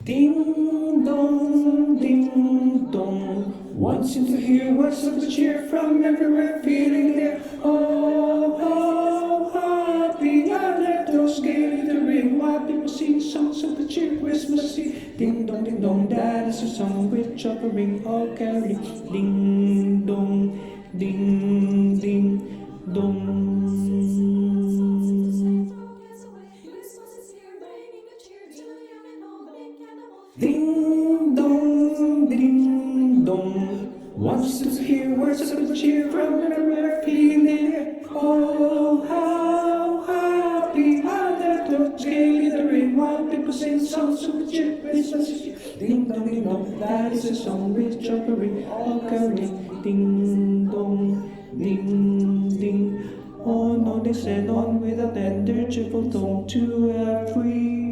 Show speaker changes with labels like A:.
A: Ding dong, ding dong. One seems to hear words of the cheer from everywhere, feeling there. Oh, oh, happy, I let those gaily the ring while people sing songs of the cheer Christmassy. Ding dong, that is a song which offering all carry. Ding dong, ding dong. Ding dong. Wants to hear words of cheer from everywhere, feeling. Oh, how happy are the gaily the ring while people sing songs of cheer Christmas. Ding dong, that is a song which offering all carry. Ding dong, ding. Oh no, they said on with a tender cheerful tone to every